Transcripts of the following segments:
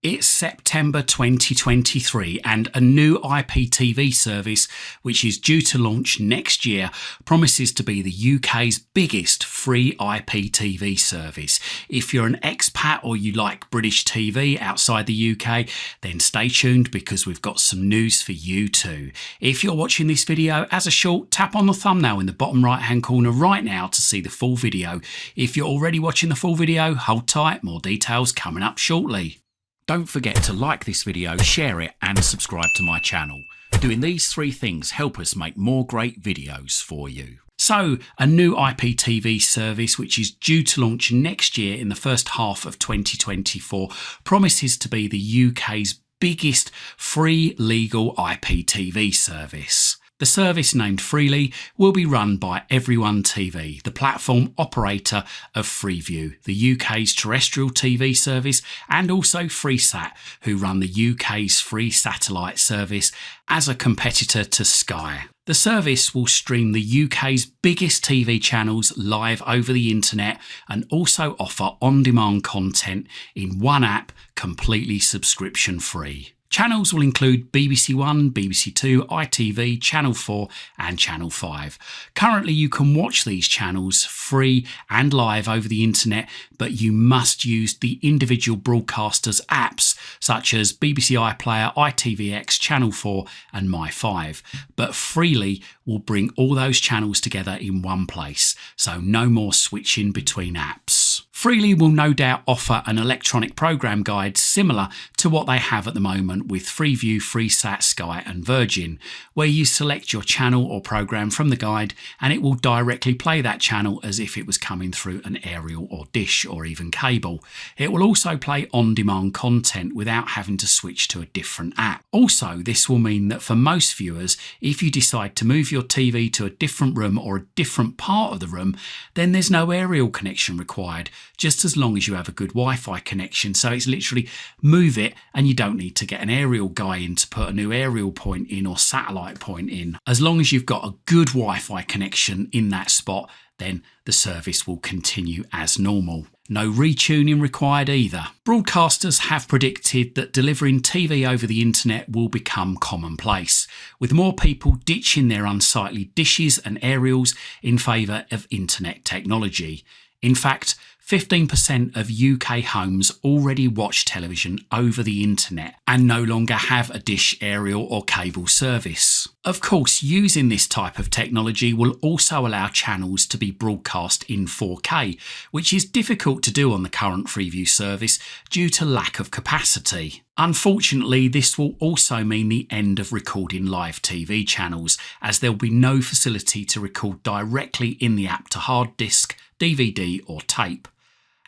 It's September 2023 and a new IPTV service, which is due to launch next year, promises to be the UK's biggest free IPTV service. If you're an expat or you like British TV outside the UK, then stay tuned because we've got some news for you too. If you're watching this video as a short, tap on the thumbnail in the bottom right hand corner right now to see the full video. If you're already watching the full video, hold tight, more details coming up shortly. Don't forget to like this video, share it and subscribe to my channel. Doing these three things help us make more great videos for you. So, a new IPTV service which is due to launch next year in the first half of 2024 promises to be the UK's biggest free legal IPTV service. The service, named Freely, will be run by Everyone TV, the platform operator of Freeview, the UK's terrestrial TV service, and also Freesat, who run the UK's free satellite service as a competitor to Sky. The service will stream the UK's biggest TV channels live over the internet and also offer on-demand content in one app, completely subscription free. Channels will include BBC One, BBC Two, ITV, Channel 4 and Channel 5. Currently you can watch these channels free and live over the internet, but you must use the individual broadcasters' apps such as BBC iPlayer, ITVX, Channel 4 and My5. But Freely will bring all those channels together in one place, so no more switching between apps. Freely will no doubt offer an electronic programme guide similar to what they have at the moment with Freeview, Freesat, Sky and Virgin, where you select your channel or programme from the guide and it will directly play that channel as if it was coming through an aerial or dish or even cable. It will also play on-demand content without having to switch to a different app. Also, this will mean that for most viewers, if you decide to move your TV to a different room or a different part of the room, then there's no aerial connection required, just as long as you have a good Wi-Fi connection. So it's literally move it and you don't need to get an aerial guy in to put a new aerial point in or satellite point in. As long as you've got a good Wi-Fi connection in that spot, then the service will continue as normal. No retuning required either. Broadcasters have predicted that delivering TV over the internet will become commonplace, with more people ditching their unsightly dishes and aerials in favour of internet technology. In fact, 15% of UK homes already watch television over the internet and no longer have a dish, aerial or cable service. Of course, using this type of technology will also allow channels to be broadcast in 4K, which is difficult to do on the current Freeview service due to lack of capacity. Unfortunately, this will also mean the end of recording live TV channels, as there will be no facility to record directly in the app to hard disk, DVD or tape.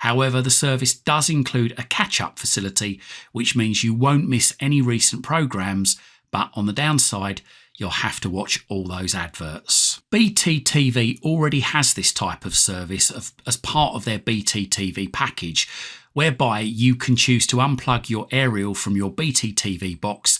However, the service does include a catch-up facility, which means you won't miss any recent programmes, but on the downside, you'll have to watch all those adverts. BT TV already has this type of service as part of their BT TV package, whereby you can choose to unplug your aerial from your BT TV box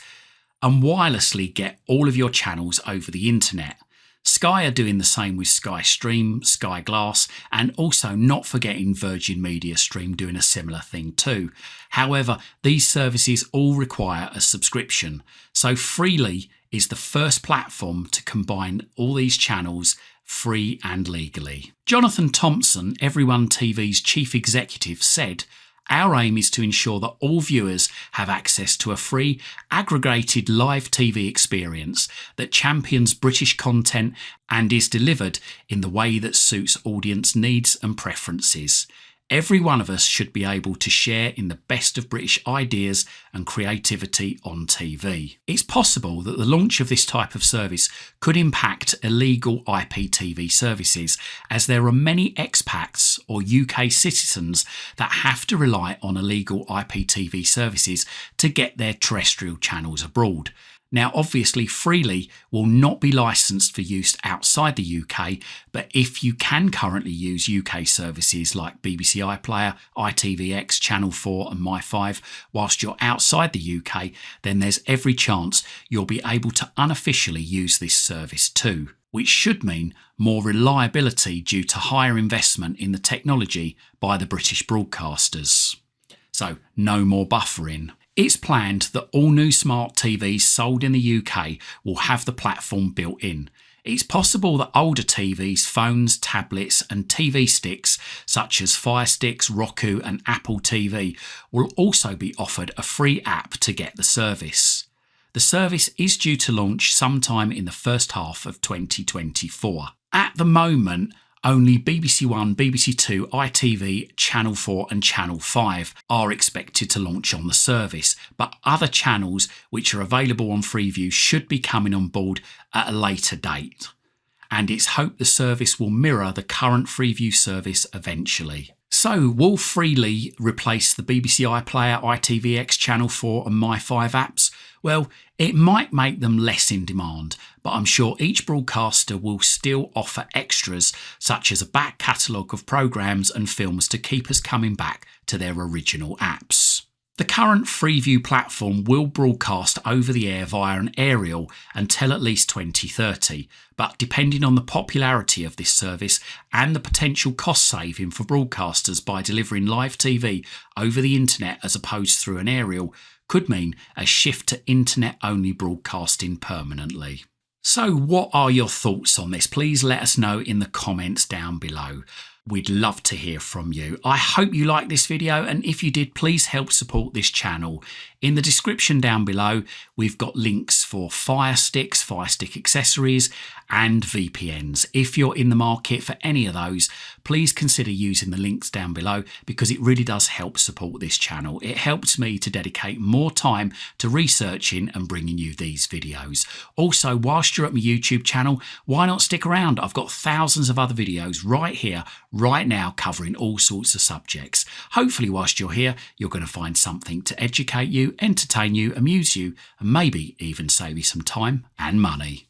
and wirelessly get all of your channels over the internet. Sky are doing the same with Sky Stream, Sky Glass, and also not forgetting Virgin Media Stream doing a similar thing too. However, these services all require a subscription, so Freely is the first platform to combine all these channels free and legally. Jonathan Thompson, Everyone TV's chief executive, said, "Our aim is to ensure that all viewers have access to a free, aggregated live TV experience that champions British content and is delivered in the way that suits audience needs and preferences. Every one of us should be able to share in the best of British ideas and creativity on TV." It's possible that the launch of this type of service could impact illegal IPTV services, as there are many expats or UK citizens that have to rely on illegal IPTV services to get their terrestrial channels abroad. Now, obviously, Freely will not be licensed for use outside the UK, but if you can currently use UK services like BBC iPlayer, ITVX, Channel 4 and My5 whilst you're outside the UK, then there's every chance you'll be able to unofficially use this service too, which should mean more reliability due to higher investment in the technology by the British broadcasters. So, no more buffering. It's planned that all new smart TVs sold in the UK will have the platform built in. It's possible that older TVs, phones, tablets and TV sticks such as Fire Sticks, Roku and Apple TV will also be offered a free app to get the service. The service is due to launch sometime in the first half of 2024. At the moment, only BBC One, BBC Two, ITV, Channel 4 and Channel 5 are expected to launch on the service, but other channels which are available on Freeview should be coming on board at a later date. And it's hoped the service will mirror the current Freeview service eventually. So, will Freely replace the BBC iPlayer, ITVX, Channel 4 and My5 apps? Well, it might make them less in demand, but I'm sure each broadcaster will still offer extras such as a back catalogue of programmes and films to keep us coming back to their original apps. The current Freeview platform will broadcast over the air via an aerial until at least 2030, but depending on the popularity of this service and the potential cost saving for broadcasters by delivering live TV over the internet as opposed through an aerial, could mean a shift to internet-only broadcasting permanently. So what are your thoughts on this? Please let us know in the comments down below. We'd love to hear from you. I hope you liked this video, and if you did, please help support this channel. In the description down below, we've got links for Fire Sticks, Fire Stick accessories and VPNs. If you're in the market for any of those, please consider using the links down below because it really does help support this channel. It helps me to dedicate more time to researching and bringing you these videos. Also, whilst you're at my YouTube channel, why not stick around? I've got thousands of other videos right here, right now, covering all sorts of subjects. Hopefully, whilst you're here, you're going to find something to educate you, entertain you, amuse you, and maybe even save you some time and money.